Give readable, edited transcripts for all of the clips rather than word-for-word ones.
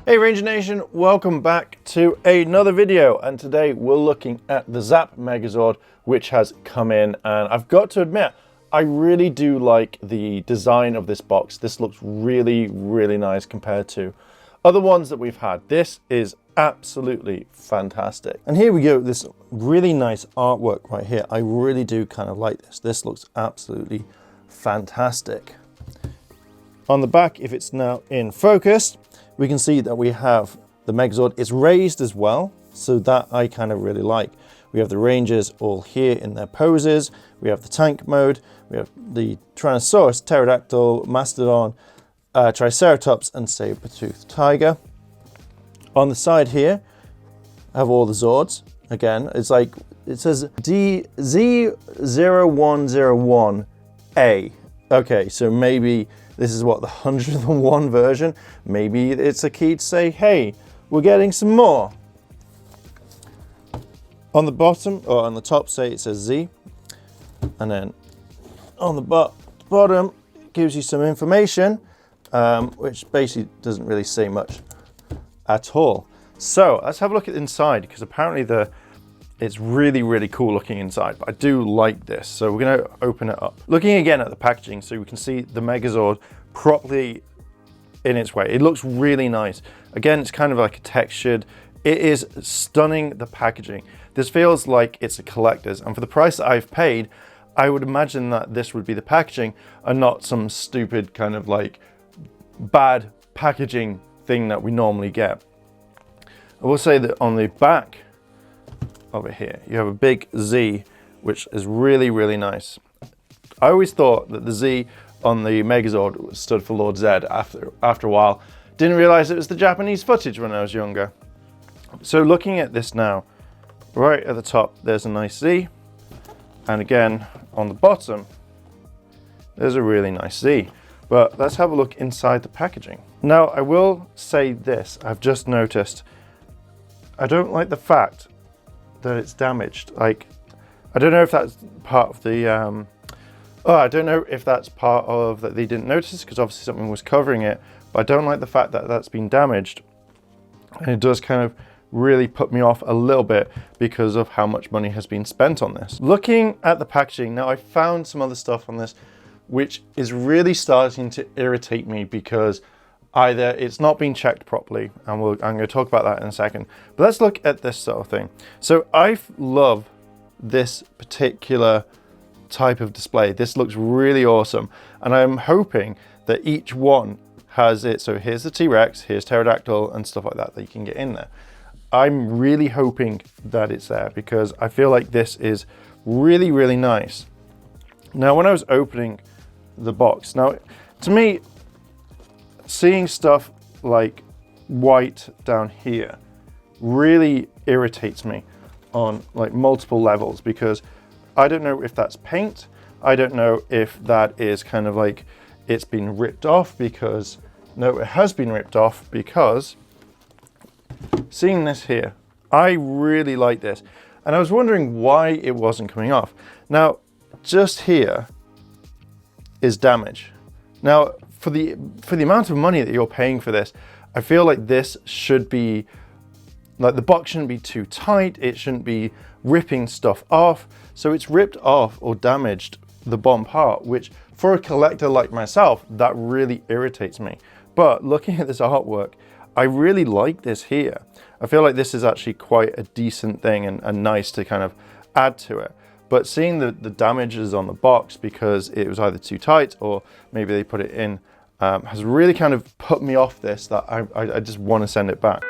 Hey Ranger Nation, welcome back to another video, and today we're looking at the Zap Megazord, which has come in, and I've got to admit, I really do like the design of this box. This looks really nice compared to other ones that we've had. This is absolutely fantastic. And here we go, this really nice artwork right here. I really do kind of like this. This looks absolutely fantastic. On the back, if it's now in focus, we can see that we have the Megazord. It's raised as well, so that I kind of really like. We have the Rangers all here in their poses. We have the tank mode. We have the Tyrannosaurus, Pterodactyl, Mastodon, Triceratops, and saber-toothed tiger. On the side here, I have all the Zords. Again, it's like, it says Z0101A. Okay, so maybe this is what, the 101 version? Maybe it's a key to say, hey, we're getting some more. On the bottom, or on the top, say it says Z. And then on the bottom, it gives you some information, which basically doesn't really say much at all. So let's have a look at the inside, because apparently it's really cool looking inside, but I do like this. So we're going to open it up. Looking again at the packaging, so we can see the Megazord properly in its way. It looks really nice. Again, it's kind of like a textured. It is stunning, the packaging. This feels like it's a collector's, and for the price that I've paid, I would imagine that this would be the packaging and not some stupid kind of like bad packaging thing that we normally get. I will say that on the back over here, you have a big Z, which is really nice. I always thought that the Z on the Megazord stood for Lord Zed after a while. Didn't realize it was the Japanese footage when I was younger. So looking at this now, right at the top, there's a nice Z. And again, on the bottom, there's a really nice Z. But let's have a look inside the packaging. Now, I will say this, I've just noticed, I don't like the fact that it's damaged. Like, I don't know if that's part of the I don't know if that's part of that they didn't notice, because obviously something was covering it, but I don't like the fact that that's been damaged, and it does kind of really put me off a little bit because of how much money has been spent on this. Looking at the packaging now, I found some other stuff on this which is really starting to irritate me, because either it's not been checked properly, and I'm going to talk about that in a second, but let's look at this sort of thing. So I love this particular type of display. This looks really awesome, and I'm hoping that each one has it. So here's the T-Rex, here's Pterodactyl and stuff like that you can get in there. I'm really hoping that it's there, because I feel like this is really nice. Now, when I was opening the box, now to me, seeing stuff like white down here really irritates me on like multiple levels, because I don't know if that's paint. I don't know if that is kind of like it's been ripped off, because no, it has been ripped off, because seeing this here, I really like this. And I was wondering why it wasn't coming off. Now, just here is damage. Now, for the amount of money that you're paying for this, I feel like this should be, like, the box shouldn't be too tight. It shouldn't be ripping stuff off. So it's ripped off or damaged the bottom part, which for a collector like myself, that really irritates me. But looking at this artwork, I really like this here. I feel like this is actually quite a decent thing and nice to kind of add to it. But seeing the damages on the box, because it was either too tight or maybe they put it in, has really kind of put me off this, that I just want to send it back.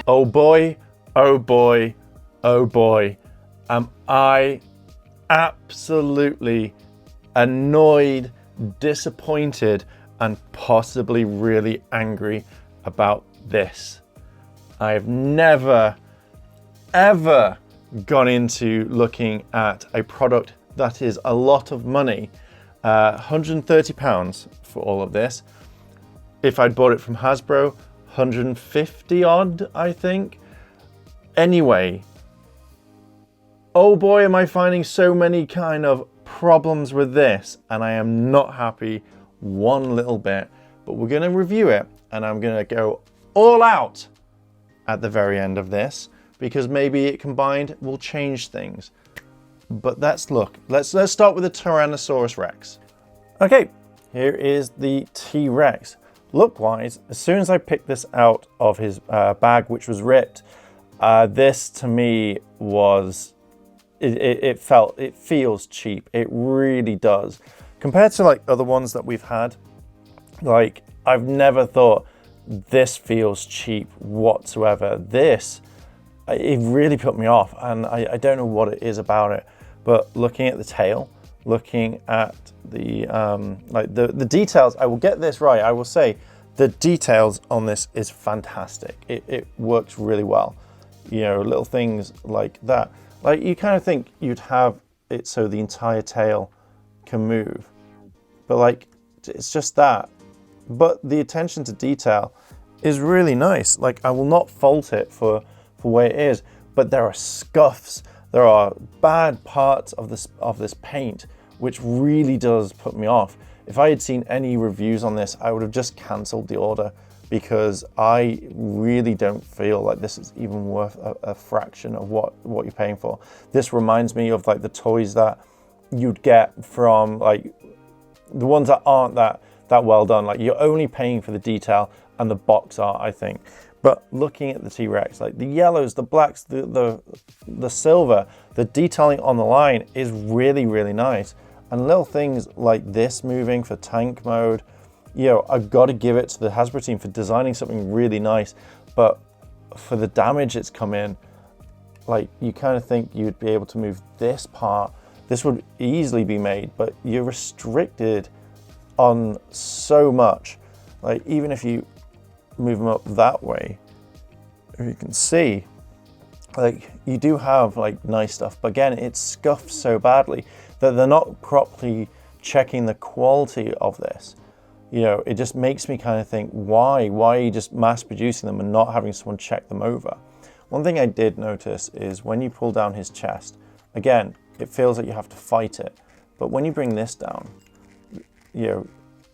Oh boy, oh boy, oh boy. Am I absolutely annoyed, disappointed, and possibly really angry about this. I have never, ever gone into looking at a product that is a lot of money, £130 for all of this. If I'd bought it from Hasbro, 150 odd, I think. Anyway, oh boy, am I finding so many kind of problems with this, and I am not happy one little bit, but we're going to review it, and I'm going to go all out at the very end of this, because maybe it combined will change things. But let's look. Let's start with the Tyrannosaurus Rex. Okay, here is the T-Rex. Look-wise, as soon as I picked this out of his bag, which was ripped, this to me was, it feels cheap. It really does. Compared to like other ones that we've had, like I've never thought this feels cheap whatsoever. This, it really put me off, and I don't know what it is about it, but looking at the tail, looking at the like the details, I will get this right. I will say the details on this is fantastic. It works really well. You know, little things like that. Like you kind of think you'd have it so the entire tail can move, but like it's just that. But the attention to detail is really nice. Like I will not fault it for where it is, but there are scuffs, there are bad parts of this paint, which really does put me off. If I had seen any reviews on this, I would have just cancelled the order, because I really don't feel like this is even worth a fraction of what you're paying for. This reminds me of like the toys that you'd get from like the ones that aren't that well done. Like you're only paying for the detail and the box art, I think. But looking at the T-Rex, like the yellows, the blacks, the silver, the detailing on the line is really, really nice. And little things like this moving for tank mode, you know, I've got to give it to the Hasbro team for designing something really nice. But for the damage it's come in, like you kind of think you'd be able to move this part. This would easily be made, but you're restricted on so much. Like even if you move them up that way, if you can see, like you do have like nice stuff, but again, it's scuffed so badly that they're not properly checking the quality of this. You know, it just makes me kind of think, why are you just mass producing them and not having someone check them over? One thing I did notice is when you pull down his chest, again, it feels like you have to fight it. But when you bring this down, you know,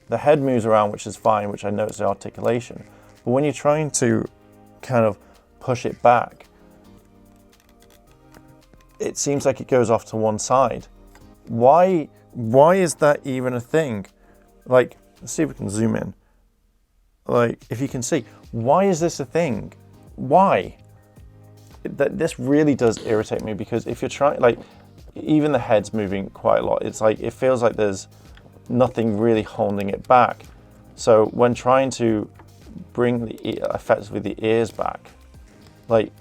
the head moves around, which is fine, which I noticed the articulation. But when you're trying to kind of push it back, it seems like it goes off to one side. Why is that even a thing? Like, let's see if we can zoom in. Like, if you can see, why is this a thing? Why? This really does irritate me, because if you're trying, like, even the head's moving quite a lot. It's like, it feels like there's nothing really holding it back. So when trying to bring effectively the ears back, like,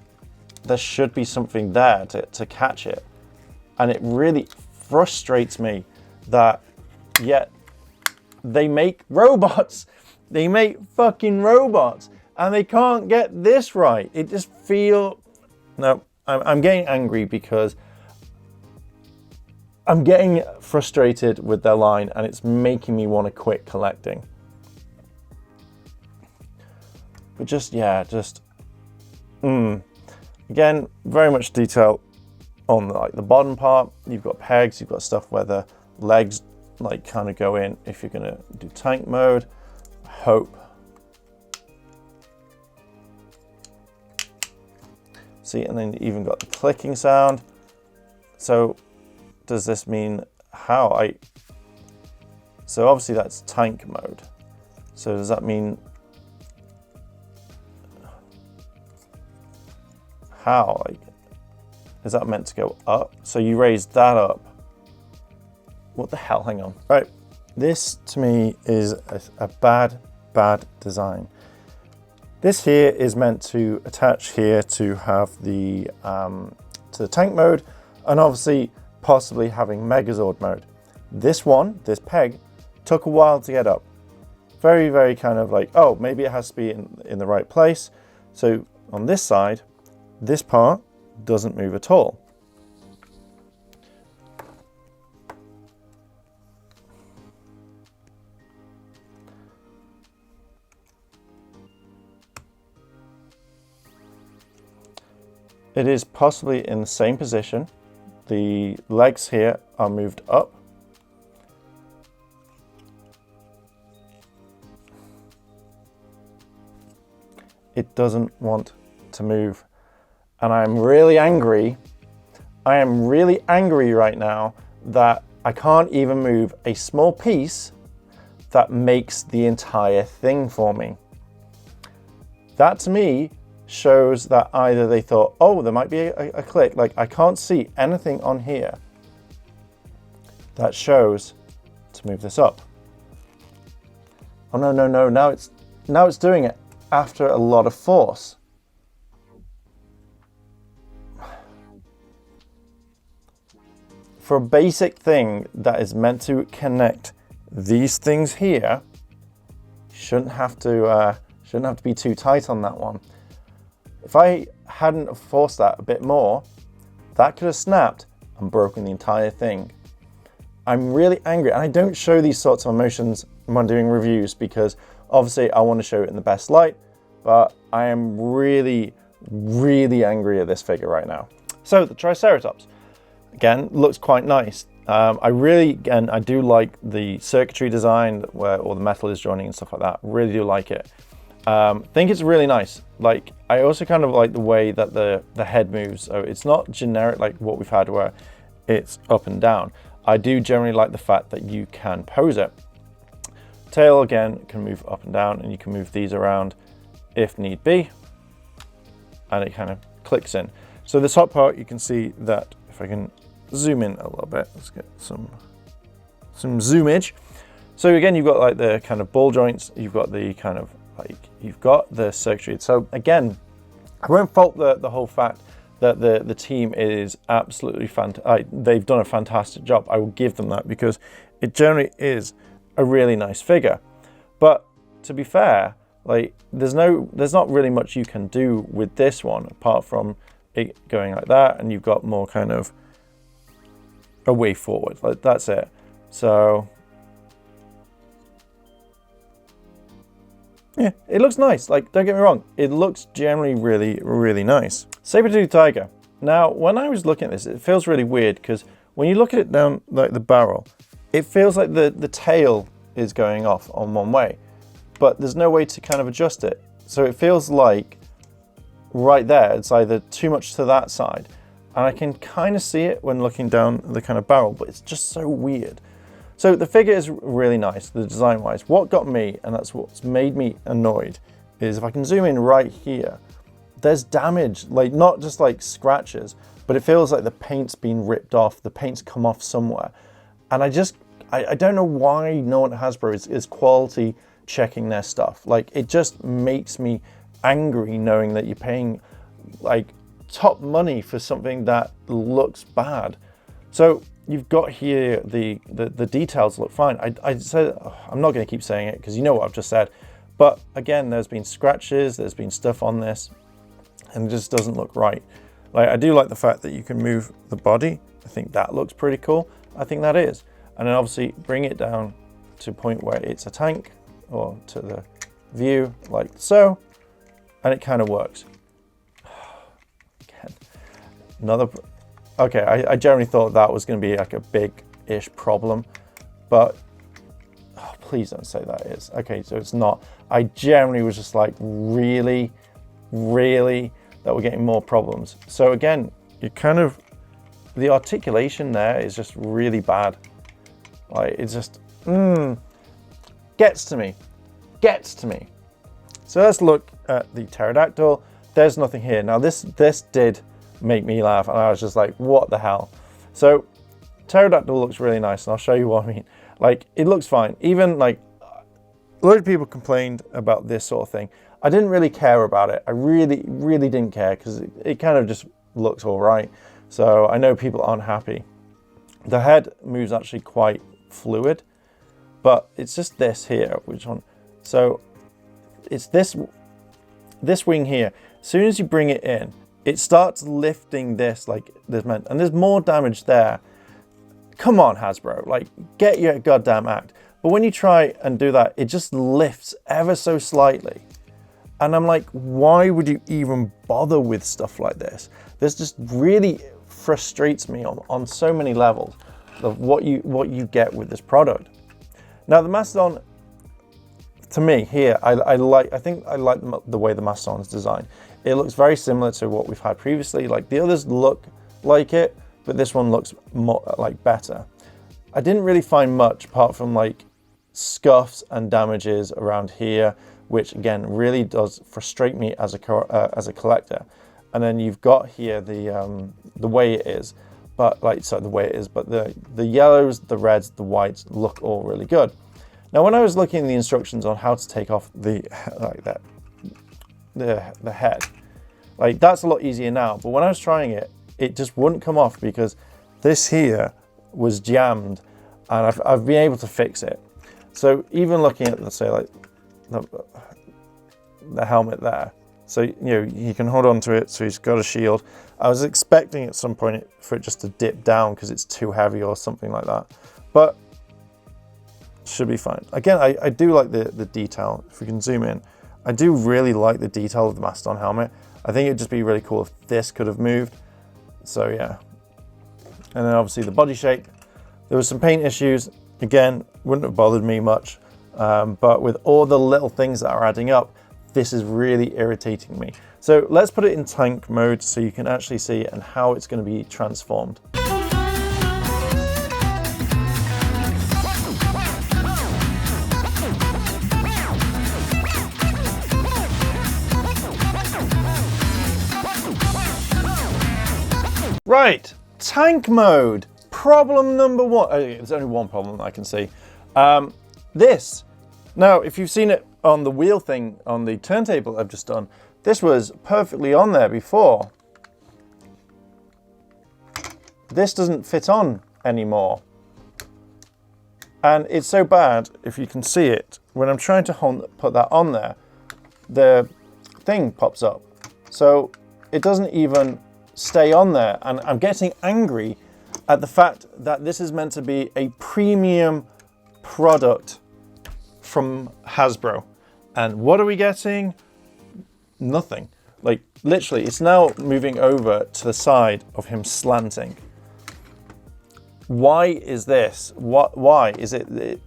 there should be something there to catch it. And it really frustrates me that yet they make robots. They make fucking robots and they can't get this right. It just no, I'm getting angry because I'm getting frustrated with their line and it's making me want to quit collecting. But again, very much detail on like the bottom part. You've got pegs, you've got stuff where the legs like kind of go in if you're gonna do tank mode. Hope. See, and then you even got the clicking sound. So does this mean so obviously that's tank mode. So does that mean how? Like, is that meant to go up? So you raise that up. What the hell? Hang on. Right. This to me is a bad design. This here is meant to attach here to have the to the tank mode, and obviously possibly having Megazord mode. This one, this peg, took a while to get up. Very, very kind of like, oh, maybe it has to be in the right place. So on this side, this part doesn't move at all. It is possibly in the same position. The legs here are moved up. It doesn't want to move. And I'm really angry. I am really angry right now that I can't even move a small piece that makes the entire thing for me. That to me shows that either they thought, oh, there might be a click. Like, I can't see anything on here that shows to move this up. Oh no, no, no, now it's doing it after a lot of force. For a basic thing that is meant to connect these things here, shouldn't have to be too tight on that one. If I hadn't forced that a bit more, that could have snapped and broken the entire thing. I'm really angry, and I don't show these sorts of emotions when doing reviews because obviously I want to show it in the best light, but I am really, really angry at this figure right now. So the Triceratops, again, looks quite nice. I do like the circuitry design where all the metal is joining and stuff like that. Really do like it. Think it's really nice. Like, I also kind of like the way that the head moves. So it's not generic like what we've had where it's up and down. I do generally like the fact that you can pose it. Tail again can move up and down, and you can move these around if need be, and it kind of clicks in. So the top part, you can see that if I can zoom in a little bit, let's get some zoomage. So again, you've got like the kind of ball joints, you've got the kind of like, you've got the circuitry. So again, I won't fault the whole fact that the team is absolutely fantastic. They've done a fantastic job. I will give them that because it generally is a really nice figure. But to be fair, like there's not really much you can do with this one apart from it going like that, and you've got more kind of a way forward. Like that's it. So yeah, it looks nice. Like, don't get me wrong, it looks generally really, really nice. Saber-tooth tiger. Now, when I was looking at this, it feels really weird because when you look at it down like the barrel, it feels like the tail is going off on one way, but there's no way to kind of adjust it. So it feels like right there, it's either too much to that side, and I can kind of see it when looking down the kind of barrel, but it's just so weird. So the figure is really nice, the design-wise. What got me, and that's what's made me annoyed, is if I can zoom in right here, there's damage, like not just like scratches, but it feels like the paint's been ripped off, the paint's come off somewhere. And I don't know why no one at Hasbro is quality checking their stuff. Like, it just makes me angry knowing that you're paying like top money for something that looks bad. So you've got here the details look fine. I said, I'm not going to keep saying it because you know what I've just said, but again, there's been scratches, there's been stuff on this, and it just doesn't look right. Like, I do like the fact that you can move the body. I think that looks pretty cool. I think that is. And then obviously bring it down to a point where it's a tank, or to the view like so, and it kind of works. Again, another. Okay, I generally thought that was going to be like a big-ish problem, but oh, please don't say that is. Okay, so it's not. I generally was just like, really, really, that we're getting more problems. So again, you kind of, the articulation there is just really bad. Like, it's just, gets to me. So let's look at the pterodactyl. There's nothing here. Now this did make me laugh, and I was just like, what the hell? So pterodactyl looks really nice, and I'll show you what I mean. Like, it looks fine. Even like, a lot of people complained about this sort of thing. I didn't really care about it. I really didn't care because it kind of just looks all right. So I know people aren't happy. The head moves actually quite fluid, but it's just this here, which one? So it's this wing here. As soon as you bring it in, it starts lifting this like this, man, and there's more damage there. Come on, Hasbro, like get your goddamn act. But when you try and do that, it just lifts ever so slightly. And I'm like, why would you even bother with stuff like this? This just really frustrates me on so many levels of what you get with this product. Now the Mastodon, to me here, I think I like the way the Mastodon is designed. It looks very similar to what we've had previously. Like the others look like it, but this one looks more like better. I didn't really find much apart from like scuffs and damages around here, which again really does frustrate me as a collector. And then you've got here the way it is, but like so the way it is, but the yellows, the reds, the whites look all really good. Now when I was looking at the instructions on how to take off the head, like that's a lot easier now. But when I was trying it, it just wouldn't come off because this here was jammed, and I've been able to fix it. So even looking at, let's say, like the helmet there, so you know you can hold on to it, so he's got a shield. I was expecting at some point for it just to dip down because it's too heavy or something like that, but should be fine. Again, I do like the detail. If we can zoom in, I do really like the detail of the Mastodon helmet. I think it'd just be really cool if this could have moved. So yeah. And then obviously the body shape. There was some paint issues. Again, wouldn't have bothered me much. But with all the little things that are adding up, this is really irritating me. So let's put it in tank mode so you can actually see and how it's going to be transformed. Right, tank mode. Problem number one. There's only one problem that I can see. This. Now, if you've seen it on the wheel thing on the turntable I've just done, this was perfectly on there before. This doesn't fit on anymore. And it's so bad, if you can see it, when I'm trying to put that on there, the thing pops up. So it doesn't even stay on there, and I'm getting angry at the fact that this is meant to be a premium product from Hasbro, and what are we getting? Nothing. Like literally, it's now moving over to the side of him slanting. Why is this? Why is it?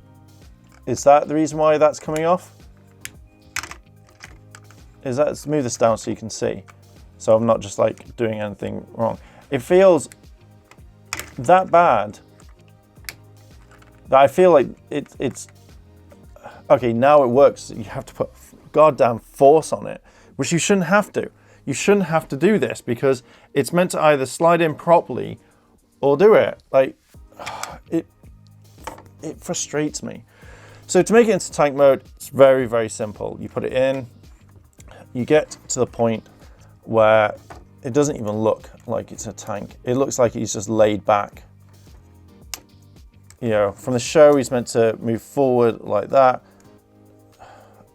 Is that the reason why that's coming off? Is that? Let's move this down so you can see. So I'm not just like doing anything wrong. It feels that bad that I feel like it's okay. Now it works. You have to put goddamn force on it, which you shouldn't have to. You shouldn't have to do this because it's meant to either slide in properly or do it. Like it frustrates me. So to make it into tank mode, it's very, very simple. You put it in, you get to the point where it doesn't even look like it's a tank. It looks like he's just laid back. You know, from the show, he's meant to move forward like that.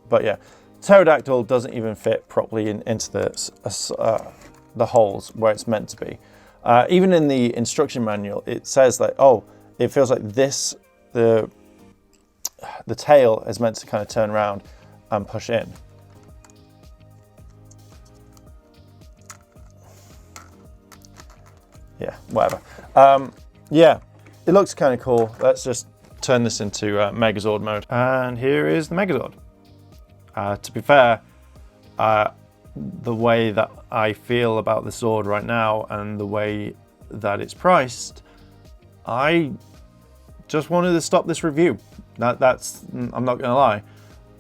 But yeah, pterodactyl doesn't even fit properly into the holes where it's meant to be. Even in the instruction manual, it says that, oh, it feels like this, the tail is meant to kind of turn around and push in. Yeah, whatever. Yeah, it looks kind of cool. Let's just turn this into Megazord mode. And here is the Megazord. To be fair, the way that I feel about the sword right now and the way that it's priced, I just wanted to stop this review. That's, I'm not gonna lie.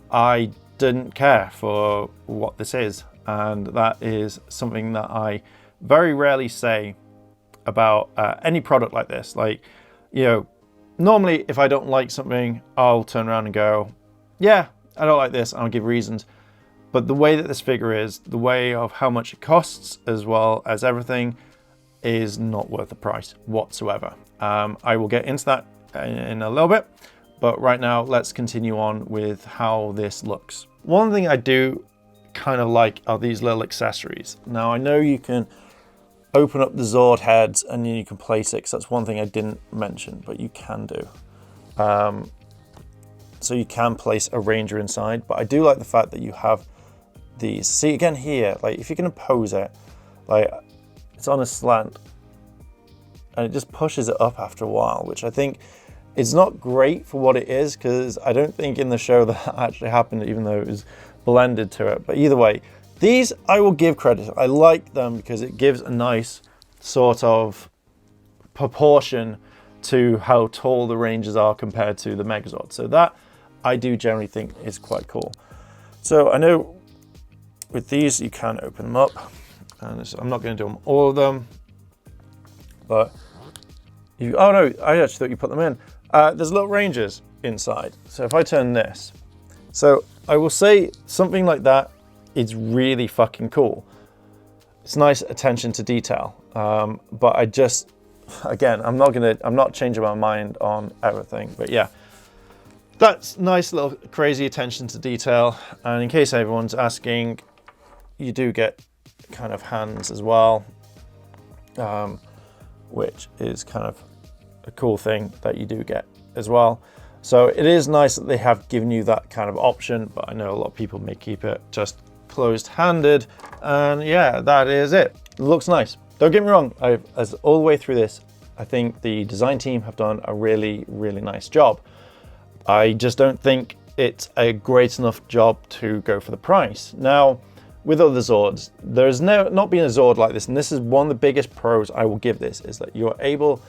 I didn't care for what this is. And that is something that I very rarely say about any product like this. Like, you know, normally if I don't like something, I'll turn around and go, yeah, I don't like this, and I'll give reasons. But the way that this figure is, the way of how much it costs, as well as everything, is not worth the price whatsoever. I will get into that in a little bit, but right now let's continue on with how this looks. One thing I do kind of like are these little accessories. Now I know you can open up the Zord heads and you can place it, 'cause that's one thing I didn't mention, but you can do. So you can place a Ranger inside, but I do like the fact that you have these. See again here, like if you're gonna pose it, like it's on a slant and it just pushes it up after a while, which I think is not great for what it is, because I don't think in the show that actually happened, even though it was blended to it. But either way, these I will give credit. I like them because it gives a nice sort of proportion to how tall the Rangers are compared to the Megazord. So that I do generally think is quite cool. So I know with these you can open them up, and I'm not going to do them all of them, but you, oh no, I actually thought you put them in. There's little Rangers inside. So if I turn this, so I will say something like that is really fucking cool. It's nice attention to detail, but I just, again, I'm not changing my mind on everything, but yeah, that's nice little crazy attention to detail. And in case everyone's asking, you do get kind of hands as well, which is kind of a cool thing that you do get as well. So it is nice that they have given you that kind of option, but I know a lot of people may keep it just closed-handed, and yeah, that is it. It looks nice. Don't get me wrong, as all the way through this, I think the design team have done a really, really nice job. I just don't think it's a great enough job to go for the price. Now, with other Zords, there's not been a Zord like this, and this is one of the biggest pros I will give this, is that you're able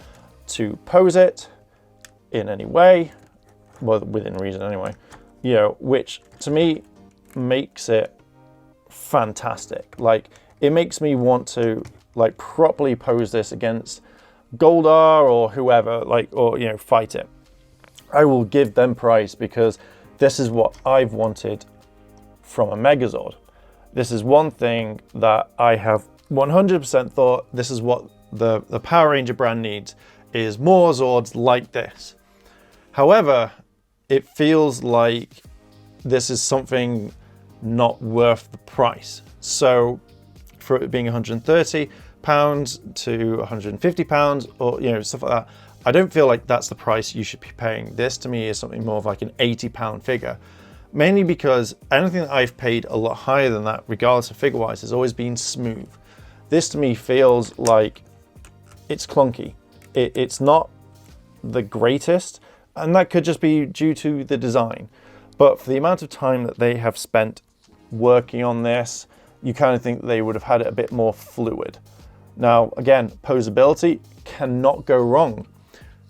to pose it in any way, well, within reason anyway, you know, which to me makes it fantastic. Like, it makes me want to like properly pose this against Goldar or whoever, like, or, you know, fight it. I will give them price because this is what I've wanted from a Megazord. This is one thing that I have 100% thought this is what the Power Ranger brand needs, is more Zords like this. However, it feels like this is something not worth the price. So for it being £130 to £150, or, you know, stuff like that, I don't feel like that's the price you should be paying. This to me is something more of like an £80 figure, mainly because anything that I've paid a lot higher than that, regardless of figure-wise, has always been smooth. This to me feels like it's clunky. It's not the greatest, and that could just be due to the design. But for the amount of time that they have spent working on this, you kind of think that they would have had it a bit more fluid. Now, again, posability cannot go wrong.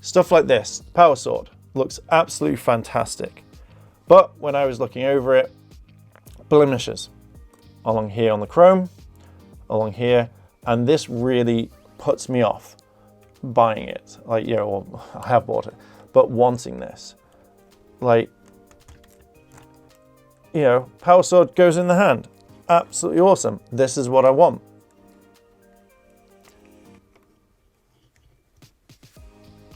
Stuff like this, Power Sword, looks absolutely fantastic. But when I was looking over it, blemishes along here on the chrome, along here, and this really puts me off buying it. Like, you know, well, I have bought it, but wanting this. Like, you know, Power Sword goes in the hand. Absolutely awesome. This is what I want.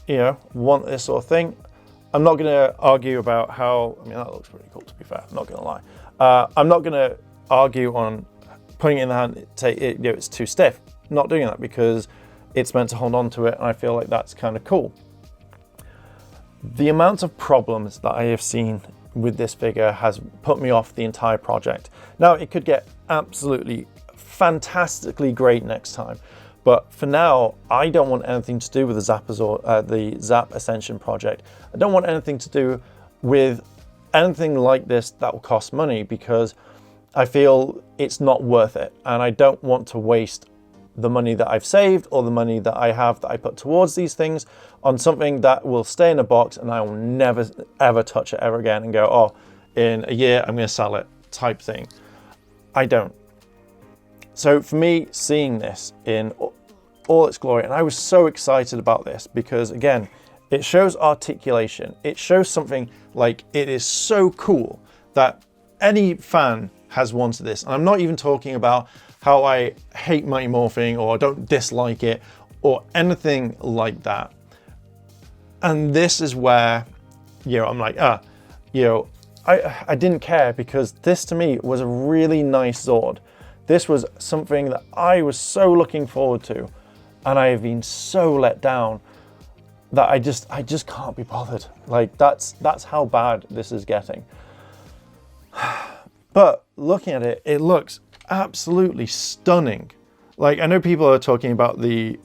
You know, want this sort of thing. I'm not going to argue about how, I mean, that looks pretty cool, to be fair, I'm not going to lie. I'm not going to argue on putting it in the hand, you know, it's too stiff. Not doing that, because it's meant to hold on to it, and I feel like that's kind of cool. The amount of problems that I have seen with this figure has put me off the entire project. Now, it could get absolutely fantastically great next time, but for now, I don't want anything to do with the Zap Ascension project. I don't want anything to do with anything like this that will cost money, because I feel it's not worth it, and I don't want to waste the money that I've saved or the money that I have that I put towards these things on something that will stay in a box and I will never ever touch it ever again and go, oh, in a year I'm going to sell it type thing. I don't. So for me, seeing this in all its glory, and I was so excited about this because, again, it shows articulation. It shows something like, it is so cool that any fan has wanted this. And I'm not even talking about how I hate Mighty Morphing or don't dislike it or anything like that. And this is where, I'm like, I didn't care, because this to me was a really nice Zord. This was something that I was so looking forward to, and I have been so let down that I just can't be bothered. Like, that's how bad this is getting. But looking at it, it looks absolutely stunning. Like, I know people are talking about the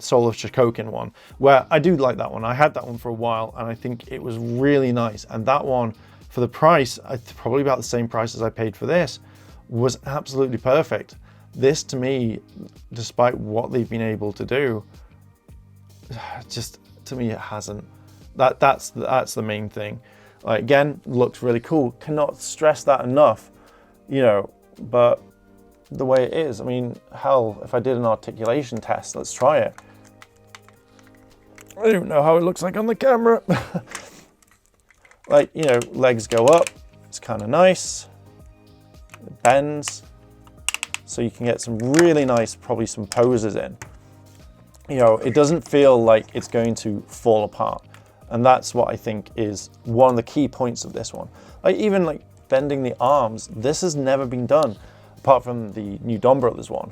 Soul of Shikokin one, where I do like that one. I had that one for a while, and I think it was really nice. And that one, for the price, probably about the same price as I paid for this, was absolutely perfect. This, to me, despite what they've been able to do, just, to me, it hasn't. That's the main thing. Like, again, looks really cool. Cannot stress that enough, but the way it is, I mean, hell, if I did an articulation test, let's try it. I don't know how it looks like on the camera. Like, legs go up, it's kind of nice. It bends, so you can get some really nice, probably some poses in. It doesn't feel like it's going to fall apart. And that's what I think is one of the key points of this one. Like, even like bending the arms, this has never been done, apart from the new Don Brothers one.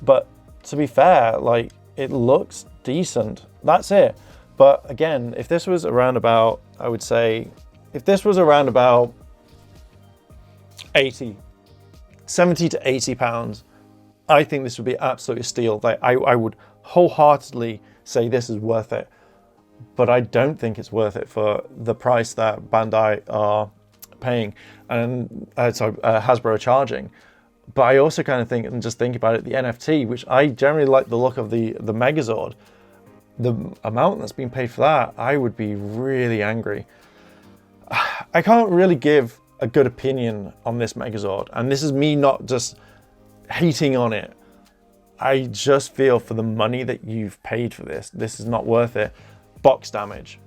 But to be fair, like, it looks decent. That's it. But again, if this was around about, I would say, if this was around about 70 to 80 pounds, I think this would be absolutely a steal. Like, I would wholeheartedly say this is worth it. But I don't think it's worth it for the price that Bandai are paying, and Hasbro are charging. But I also kind of think, and just think about it, the NFT, which I generally like the look of the Megazord, the amount that's been paid for that, I would be really angry. I can't really give a good opinion on this Megazord, and this is me not just hating on it. I just feel, for the money that you've paid for this is not worth it. Box damage.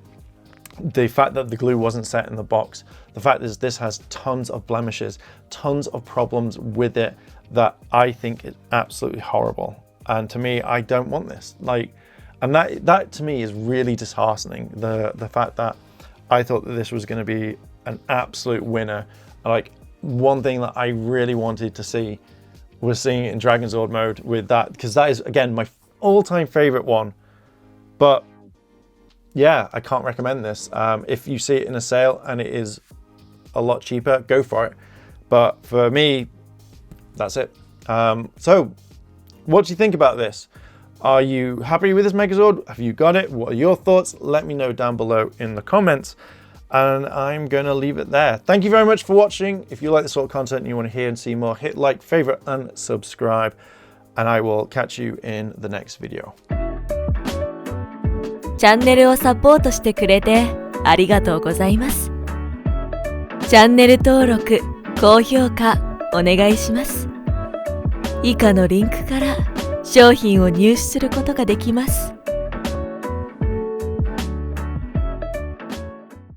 The fact that the glue wasn't set in the box, the fact is this has tons of blemishes, tons of problems with it that I think is absolutely horrible. And to me, I don't want this. Like, and that to me is really disheartening. The fact that I thought that this was going to be an absolute winner. Like, one thing that I really wanted to see was seeing it in Dragonzord mode with that, because that is, again, my all-time favorite one. But yeah, I can't recommend this. If you see it in a sale and it is a lot cheaper, go for it. But for me, that's it. So what do you think about this? Are you happy with this Megazord? Have you got it? What are your thoughts? Let me know down below in the comments. And I'm going to leave it there. Thank you very much for watching. If you like this sort of content and you want to hear and see more, hit like, favorite, and subscribe. And I will catch you in the next video. チャンネルをサポートしてくれてありがとうございます。チャンネル登録、高評価お願いします。以下のリンクから商品を入手することができます。